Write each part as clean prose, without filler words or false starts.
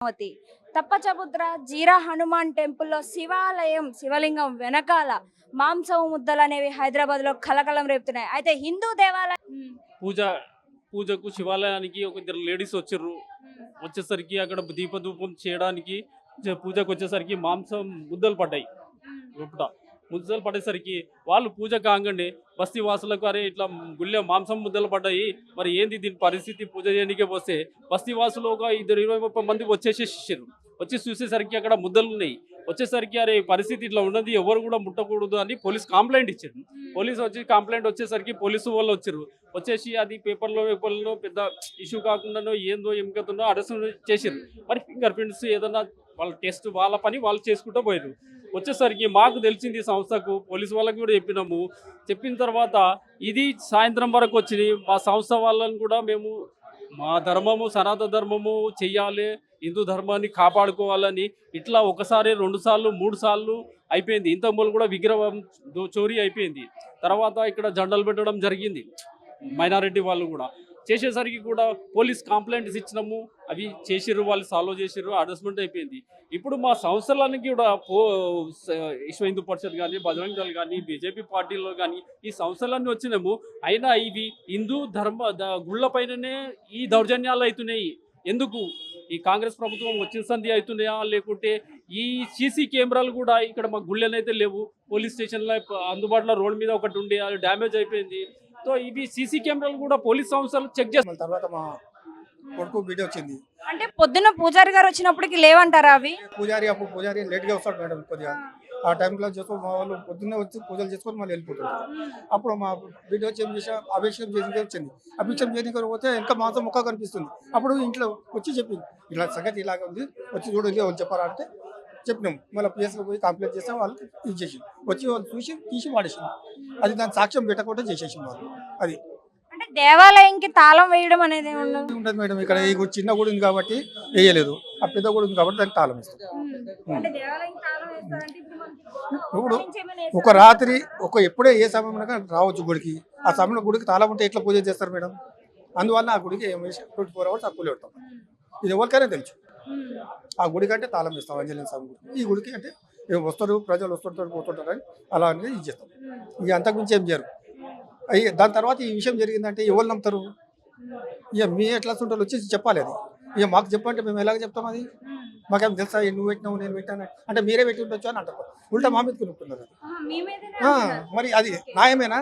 అమరావతి తప్పచబుద్ర జీరా హనుమాన్ టెంపుల్లో శివలింగం వెనకాల మాంసం ముద్దలు అనేవి హైదరాబాద్ లో కలకలం రేపుతున్నాయి. అయితే హిందూ దేవాలయం పూజ పూజకు శివాలయానికి ఒక ఇద్దరు లేడీస్ వచ్చారు. వచ్చేసరికి అక్కడ దీపధూపం చేయడానికి పూజకు వచ్చేసరికి మాంసం ముద్దలు పడ్డాయి. లోపట ముద్దలు పడేసరికి వాళ్ళు పూజ కాగానే బస్తీ వాసులకు అరే ఇట్లా గుళ్ళె మాంసం ముద్దలు పడ్డాయి, మరి ఏంది దీని పరిస్థితి, పూజ చేయడానికే వస్తే బస్తీ వాసులు ఒక 20-30 మంది వచ్చేసేసారు. వచ్చి చూసేసరికి అక్కడ ముద్దలు ఉన్నాయి. వచ్చేసరికి అరే పరిస్థితి ఇట్లా ఉన్నది, ఎవరు కూడా ముట్టకూడదు అని పోలీస్ కంప్లైంట్ ఇచ్చారు. పోలీసు వచ్చి కంప్లైంట్ వచ్చేసరికి పోలీసు వాళ్ళు వచ్చారు. వచ్చేసి అది పేపర్లో పెద్ద ఇష్యూ కాకుండానో ఏందో ఎంకతుందో అరెస్ట్ చేసారు. మరి ఫింగర్ ప్రింట్స్ ఏదన్నా వాళ్ళ టెస్ట్ వాళ్ళ పని వాళ్ళు చేసుకుంటూ పోయారు. వచ్చేసరికి మాకు తెలిసింది సంస్థకు, పోలీసు వాళ్ళకి కూడా చెప్పినాము. చెప్పిన తర్వాత ఇది సాయంత్రం వరకు వచ్చింది. మా సంస్థ వాళ్ళని కూడా మేము మా ధర్మము సనాతన ధర్మము చెయ్యాలి, హిందూ ధర్మాన్ని కాపాడుకోవాలని ఇట్లా ఒకసారి 2 సార్లు 3 సార్లు అయిపోయింది. ఇంతకుముందు కూడా విగ్రహం చోరీ అయిపోయింది. తర్వాత ఇక్కడ జెండాలు పెట్టడం జరిగింది. మైనారిటీ వాళ్ళు కూడా చేసేసరికి కూడా పోలీస్ కంప్లైంట్స్ ఇచ్చినాము. అవి చేసిర్రు, వాళ్ళు సాల్వ్ చేసిర్రు, అడ్జస్ట్మెంట్ అయిపోయింది. ఇప్పుడు మా సంస్థలన్నీ కూడా విశ్వ హిందూ పరిషత్ కానీ, బజరంగ దళ్ కానీ, బీజేపీ పార్టీలో కానీ ఈ సంస్థలన్నీ వచ్చినాము. అయినా ఇవి హిందూ గుళ్ళ పైననే ఈ దౌర్జన్యాలు అవుతున్నాయి. ఎందుకు ఈ కాంగ్రెస్ ప్రభుత్వం వచ్చిన సంధి అవుతున్నాయా, లేకుంటే ఈ సీసీ కెమెరాలు కూడా ఇక్కడ మా గుళ్ళనైతే లేవు. పోలీస్ స్టేషన్లో అందుబాటులో రోడ్ మీద ఒకటి ఉండి అది డ్యామేజ్ అయిపోయింది. సో ఇవి సీసీ కెమెరాలు కూడా పోలీస్ సంస్థలు చెక్ చేస్తారు. తర్వాత మా కొడుకు వీడియో వచ్చింది. అంటే పొద్దున్న పూజారి గారు వచ్చినప్పటికి లేవంటారా అవి? పూజారి లేట్గా వస్తాడు మేడం. కొద్దిగా ఆ టైంలో చేసుకొని మా వాళ్ళు పొద్దున్నే వచ్చి పూజలు చేసుకొని మళ్ళీ వెళ్ళిపోతారు. అప్పుడు మా వీడియో వచ్చి ఏం చేసా, అభిషేకం చేసి వచ్చింది. అభిషేకం చేయడానికి పోతే ఇంకా మాంసం ముక్క కనిపిస్తుంది. అప్పుడు ఇంట్లో వచ్చి చెప్పింది, ఇలా సంగతి ఇలాగ ఉంది, వచ్చి చూడండి వాళ్ళు చెప్పారా అంటే చెప్పినాం. మళ్ళీ పిఎస్లో పోయి కంప్లైంట్ చేసాం. వాళ్ళకి ఇది చేసి వచ్చి వాళ్ళు చూసి తీసి వాడేసింది. అది దాని సాక్ష్యం పెట్టకుండా చేసేసింది వాళ్ళు. అది అంటే దేవాలయంకి తాళం వేయడం అనేది ఉంటుంది మేడం. ఇక్కడ ఈ చిన్న గుడి ఉంది కాబట్టి వేయలేదు, ఆ పెద్ద గుడి ఉంది కాబట్టి దానికి తాళం ఇస్తాం. ఇప్పుడు ఒక రాత్రి ఎప్పుడే ఏ సమయంలో రావచ్చు గుడికి. ఆ సమయంలో గుడికి తాళం ఉంటే ఎట్లా పూజ చేస్తారు మేడం? అందువల్ల ఆ గుడికి 24 hours అప్పులు పెడతాం. ఇది ఎవరికైనా తెలుసు. ఆ గుడి కంటే తాళం ఇస్తాం. అంజనేయ స్వామి గుడి. ఈ గుడికి అంటే వస్తారు, ప్రజలు వస్తుంటారు పోతుంటారు అని అలా అనేది ఇది చేస్తాం. ఇక అంతకుమించి ఏం చేయరు. దాని తర్వాత ఈ విషయం జరిగిందంటే ఎవరు నమ్ముతారు? ఇక మీ ఎట్లా ఉంటారు వచ్చి చెప్పాలి. అది ఇక మాకు చెప్పంటే మేము ఎలాగ చెప్తాం? అది మాకేం తెలుసా? నువ్వు పెట్టినావు నేను పెట్టాను అంటే మీరే పెట్టి ఉండొచ్చు అని అంటారు. ఉల్టా మా మీద కొనుక్కుంటున్నారు. మరి అది న్యాయమేనా?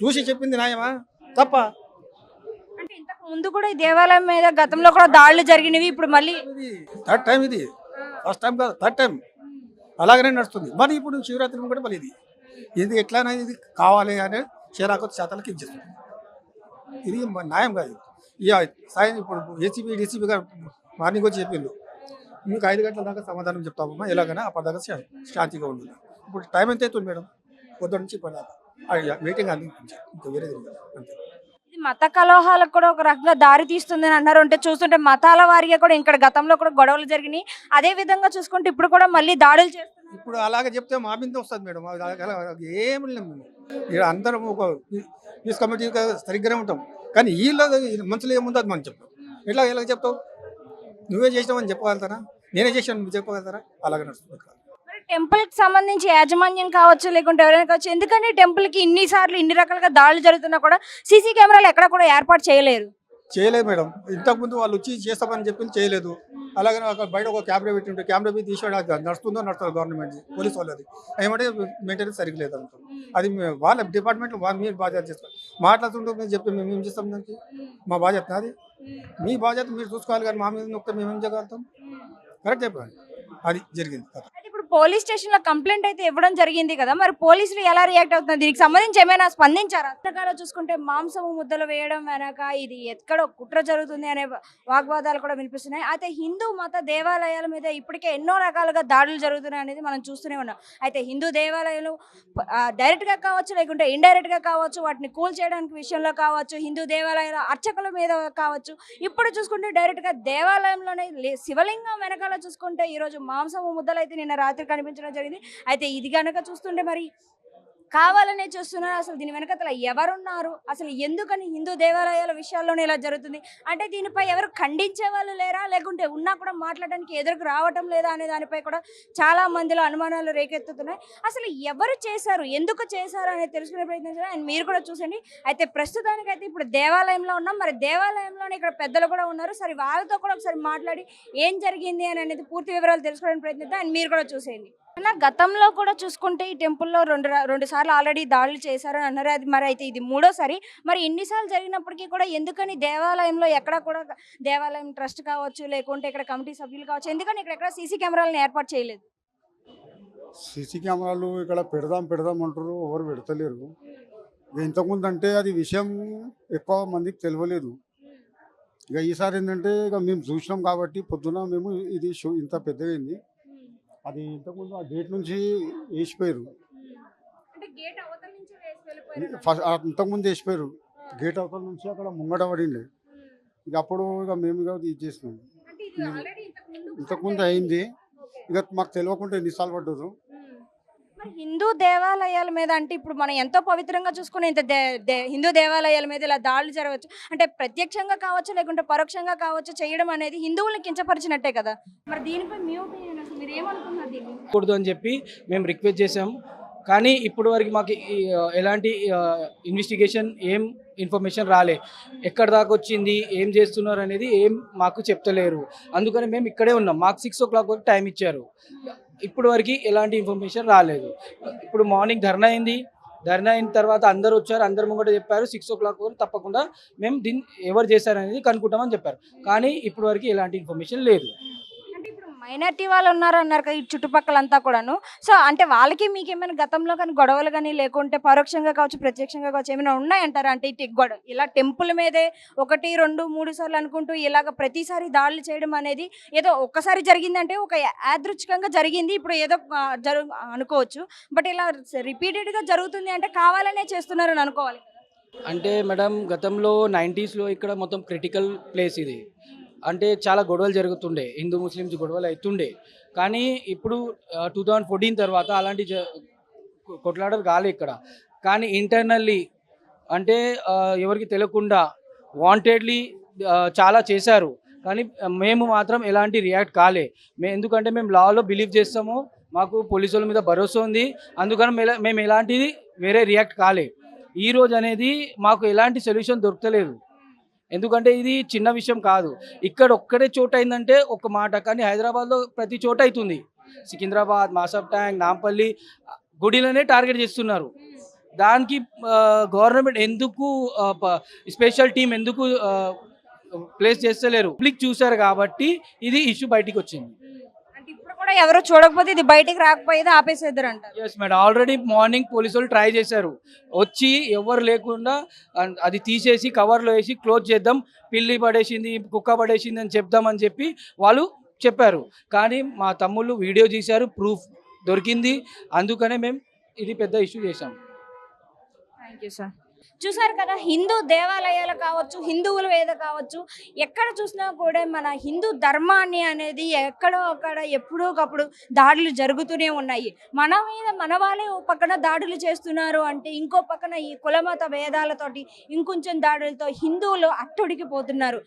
చూసి చెప్పింది న్యాయమా తప్ప? అంటే ఇంతకు ముందు కూడా ఈ దేవాలయం మీద గతంలో కూడా దాడులు జరిగినవి. ఇప్పుడు మళ్ళీ థర్డ్ టైం ఇది. ఫస్ట్ టైం కాదు, థర్డ్ టైం అలాగనే నడుస్తుంది. మరి ఇప్పుడు శివరాత్రి కూడా మళ్ళీ ఇది ఎట్లానే ఇది కావాలి అనే చేరాకొత్త శాతాలకు ఇచ్చేస్తుంది. ఇది న్యాయం కాదు. ఇక సాయం ఇప్పుడు ఏసీబీ డీసీబీ గారు మార్నింగ్ వచ్చి చెప్పిండు, మీకు 5 గంటల దాకా సమాధానం చెప్తామమ్మా, ఎలాగైనా అప్పటిదాకా శాంతిగా ఉంది. ఇప్పుడు టైం ఎంత అవుతుంది మేడం? పొద్దున్న నుంచి ఇప్పటిదాకా వెయిటింగ్ అందించారు. ఇంకా వేరేది అంతే. ఇది మత కలహాలకు కూడా ఒక రకంగా దారి తీస్తుందని అన్నారు. అంటే చూస్తుంటే మతాల వారిగా కూడా ఇక్కడ గతంలో కూడా గొడవలు జరిగినాయి. అదే విధంగా చూసుకుంటే ఇప్పుడు కూడా మళ్ళీ దాడులు చేస్తున్నారు. ఇప్పుడు అలాగే చెప్తే మా మీద వస్తుంది మేడం. ఏమి లేము మేము. ఇక్కడ అందరం ఒక పీస్ కమిటీ సరిగ్గానే ఉంటాం. కానీ వీళ్ళ మనసులో ఏముందో అది మనం చెప్తాం. ఎలా చెప్తావు? నువ్వే చేసినావని చెప్పగలుగుతారా? నేనే చేసాను నువ్వు చెప్పగలుగుతారా? అలాగే నడుస్తుంది. టెంపుల్ కి సంబంధించి యాజమాన్యం కావచ్చు, లేకుంటే ఎవరైనా కావచ్చు, ఎందుకంటే టెంపుల్ కి ఇన్ని రకాలుగా దాడులు జరుగుతున్నా కూడా సీసీ కెమెరాలు ఎక్కడ కూడా ఏర్పాటు చేయలేదు మేడం. ఇంతకుముందు వాళ్ళు వచ్చి చేస్తామని చెప్పి చేయలేదు. అలాగే బయట ఒక కెమెరా పెట్టి ఉంటే కెమెరా మీద తీసాడు. అది నడుస్తుందో నడుస్తుంది గవర్నమెంట్ పోలీస్ వాళ్ళది ఏమంటే మెయింటెనెన్స్ సరిగ్గా లేదంటాం. అది వాళ్ళ డిపార్ట్మెంట్లో మీరు బాధ్యత చేస్తారు. మాట్లాడుతుంటే మేము చెప్తే మేము ఏం చేస్తాం? దానికి మా బాధ్యత అది. మీ బాధ్యత మీరు చూసుకోవాలి. కానీ మా మీద నొక్కితే మేము ఏం చేయగలుగుతాం? కరెక్ట్ చెప్పండి. అది జరిగింది కథ. ఇప్పుడు పోలీస్ స్టేషన్ లో కంప్లైంట్ అయితే ఇవ్వడం జరిగింది కదా, మరి పోలీసులు ఎలా రియాక్ట్ అవుతున్నారు? దీనికి సంబంధించి ఏమైనా స్పందించారా? రకాల చూసుకుంటే మాంసము ముద్దలు వేయడం వెనక ఇది ఎక్కడో కుట్ర జరుగుతుంది అనే వాగ్వాదాలు కూడా వినిపిస్తున్నాయి. అయితే హిందూ మత దేవాలయాల మీద ఇప్పటికే ఎన్నో రకాలుగా దాడులు జరుగుతున్నాయి అనేది మనం చూస్తూనే ఉన్నాం. అయితే హిందూ దేవాలయాలు డైరెక్ట్ గా కావచ్చు, లేకుంటే ఇండైరెక్ట్ గా కావచ్చు, వాటిని కూల్ చేయడానికి విషయంలో కావచ్చు, హిందూ దేవాలయాల అర్చకుల మీద కావచ్చు, ఇప్పుడు చూసుకుంటే డైరెక్ట్ గా దేవాలయంలోనే శివలింగం వెనకాల చూసుకుంటే ఈరోజు మాంసము ముద్దలు అయితే నిన్న రాత్రి కనిపించడం జరిగింది. అయితే ఇది కనుక చూస్తుంటే మరి కావాలనే చూస్తున్నారు. అసలు దీని వెనకతల ఎవరున్నారు? అసలు ఎందుకని హిందూ దేవాలయాల విషయాల్లోనే ఇలా జరుగుతుంది? అంటే దీనిపై ఎవరు ఖండించే వాళ్ళు లేరా? లేకుంటే ఉన్నా కూడా మాట్లాడడానికి ఎదురుకు రావటం లేదా అనే దానిపై కూడా చాలా మందిలో అనుమానాలు రేకెత్తుతున్నాయి. అసలు ఎవరు చేశారు? ఎందుకు చేశారు అనేది తెలుసుకునే ప్రయత్నం చేయాలి. అండ్ మీరు కూడా చూసండి. అయితే ప్రస్తుతానికైతే ఇప్పుడు దేవాలయంలో ఉన్నాం. మరి దేవాలయంలోనే ఇక్కడ పెద్దలు కూడా ఉన్నారు. సరే వాళ్ళతో కూడా ఒకసారి మాట్లాడి ఏం జరిగింది అని అనేది పూర్తి వివరాలు తెలుసుకోవడానికి ప్రయత్నిద్దాం. అండ్ మీరు కూడా చూసేయండి. అన్న గతంలో కూడా చూసుకుంటే ఈ టెంపుల్‌లో రెండు సార్లు ఆల్రెడీ దాడులు చేశారని అన్నారు. అది మరి అయితే ఇది మూడోసారి. మరి ఇన్నిసార్లు జరిగినప్పటికీ కూడా ఎందుకని దేవాలయంలో ఎక్కడ కూడా దేవాలయం ట్రస్ట్ కావచ్చు, లేకుంటే ఇక్కడ కమిటీ సభ్యులు కావచ్చు, ఎందుకని ఇక్కడ సీసీ కెమెరాలను ఏర్పాటు చేయలేదు? సీసీ కెమెరాలు ఇక్కడ పెడదాం పెడదాం అంటారు, ఎవరు పెడతలేరు. ఇక ఇంతకుముందు అంటే అది విషయం ఎక్కువ మందికి తెలియలేదు. ఇక ఈసారి ఏంటంటే ఇక మేము చూసినాం కాబట్టి పొద్దున మేము ఇది షో ఇంత పెద్దగైంది. అది ఇంతకుముందు ఆ గేట్ నుంచి వేసిపోయారు. అంటే గేట్ అవతల నుంచి వేసి వెళ్ళిపోయారు. ఫస్ట్ ఇంతకుముందు వేసిపోయారు. గేట్ అవతల నుంచి అక్కడ ముంగట పడింది. ఇక అప్పుడు ఇక మేము ఇక ఇది చేసినాం. అంటే ఇది ఆల్రెడీ ఇంతకుముందు అయింది. ఇక మాకు తెలియకుండా ఎన్నిసార్లు పడ్డదు. మరి హిందూ దేవాలయాల మీద అంటే ఇప్పుడు మనం ఎంతో పవిత్రంగా చూసుకునే ఇంత హిందూ దేవాలయాల మీద ఇలా దాడులు జరగవచ్చు అంటే ప్రత్యక్షంగా కావచ్చు లేకుంటే పరోక్షంగా కావచ్చు చేయడం అనేది హిందువులను కించపరిచినట్టే కదా. మరి దీనిపై మీ ఒపీనియన్ అసలు మీరు ఏమనుకున్నారు దీన్ని? కూడదు అని చెప్పి మేము రిక్వెస్ట్ చేసాం. కానీ ఇప్పుడు వరకు మాకు ఎలాంటి ఇన్వెస్టిగేషన్ ఏం ఇన్ఫర్మేషన్ రాలే. ఎక్కడి దాకా వచ్చింది, ఏం చేస్తున్నారు అనేది ఏం మాకు చెప్తలేరు. అందుకని మేము ఇక్కడే ఉన్నాం. మాకు 6 o'clock వరకు టైం ఇచ్చారు. ఇప్పుడు వరకు ఎలాంటి ఇన్ఫర్మేషన్ రాలేదు. ఇప్పుడు మార్నింగ్ ధర్నా అయింది. ధర్నా అయిన తర్వాత అందరు వచ్చారు. అందరు ముంగట చెప్పారు 6 o'clock వరకు తప్పకుండా మేము దీన్ని ఎవరు చేశారనేది కనుక్కుంటామని చెప్పారు. కానీ ఇప్పుడు వరకు ఎలాంటి ఇన్ఫర్మేషన్ లేదు. అంటే ఇప్పుడు మైనారిటీ వాళ్ళు ఉన్నారు అన్నారు కదా ఈ చుట్టుపక్కలంతా కూడాను. సో అంటే వాళ్ళకి మీకు ఏమైనా గతంలో కానీ గొడవలు కానీ లేకుంటే పరోక్షంగా కావచ్చు ప్రత్యక్షంగా కావచ్చు ఏమైనా ఉన్నాయంటారా? అంటే ఇటు గొడవ ఇలా టెంపుల్ మీదే 1, 2, 3 సార్లు అనుకుంటూ ఇలాగ ప్రతిసారి దాడులు చేయడం అనేది ఏదో ఒక్కసారి జరిగిందంటే ఒక యాదృచ్ఛికంగా జరిగింది. ఇప్పుడు ఏదో అనుకోవచ్చు. బట్ ఇలా రిపీటెడ్గా జరుగుతుంది అంటే కావాలనే చేస్తున్నారని అనుకోవాలి. అంటే మేడం గతంలో 90sలో ఇక్కడ మొత్తం క్రిటికల్ ప్లేస్ ఇది. అంటే చాలా గొడవలు జరుగుతుండే, హిందూ ముస్లిమ్స్ గొడవలు అవుతుండే. కానీ ఇప్పుడు 2014 తర్వాత అలాంటి కొట్లాటలు కాలే ఇక్కడ. కానీ ఇంటర్నల్లీ అంటే ఎవరికి తెలియకుండా వాంటెడ్లీ చాలా చేశారు. కానీ మేము మాత్రం ఎలాంటి రియాక్ట్ కాలే. ఎందుకంటే మేము లాలో బిలీవ్ చేస్తాము, మాకు పోలీసుల మీద భరోసా ఉంది. అందుకని మేము ఎలాంటిది వేరే రియాక్ట్ కాలే. ఈరోజు అనేది మాకు ఎలాంటి సొల్యూషన్ దొరకలేదు. ఎందుకంటే ఇది చిన్న విషయం కాదు. ఇక్కడ ఒక్కడే చోట అయిందంటే ఒక మాట, కానీ హైదరాబాద్లో ప్రతి చోట అవుతుంది. సికింద్రాబాద్, మాసబ్ ట్యాంక్, నాంపల్లి గుడిలోనే టార్గెట్ చేస్తున్నారు. దానికి గవర్నమెంట్ ఎందుకు స్పెషల్ టీం ఎందుకు ప్లేస్ చేస్తలేరు? పబ్లిక్ చూశారు కాబట్టి ఇది ఇష్యూ బయటికి వచ్చింది. అంటే ఇప్పుడు కూడా ఎవరు చూడకపోతే ఇది బయటికి రాకపోయేది ఆపేసేద్దరు అంటారు. ఎస్ మేడం, ఆల్రెడీ మార్నింగ్ పోలీసులు ట్రై చేశారు. వచ్చి ఎవరు లేకుండా అది తీసేసి కవర్లో వేసి క్లోజ్ చేద్దాం, పిల్లి పడేసింది, కుక్క పడేసింది అని చెప్దామని చెప్పి వాళ్ళు చెప్పారు. కానీ మా తమ్ముళ్ళు వీడియో తీశారు, ప్రూఫ్ దొరికింది. అందుకనే మేము ఇది పెద్ద ఇష్యూ చేశాం. Thank you sir. చూసారు కదా, హిందూ దేవాలయాలు కావచ్చు, హిందువుల వేద కావచ్చు, ఎక్కడ చూసినా కూడా మన హిందూ ధర్మాన్ని అనేది ఎక్కడో అక్కడ ఎప్పుడో ఒకప్పుడు దాడులు జరుగుతూనే ఉన్నాయి. మన మీద మన వాళ్ళే ఓ పక్కన దాడులు చేస్తున్నారు అంటే ఇంకో పక్కన ఈ కులమత భేదాలతోటి ఇంకొంచెం దాడులతో హిందువులు అట్టడికిపోతున్నారు.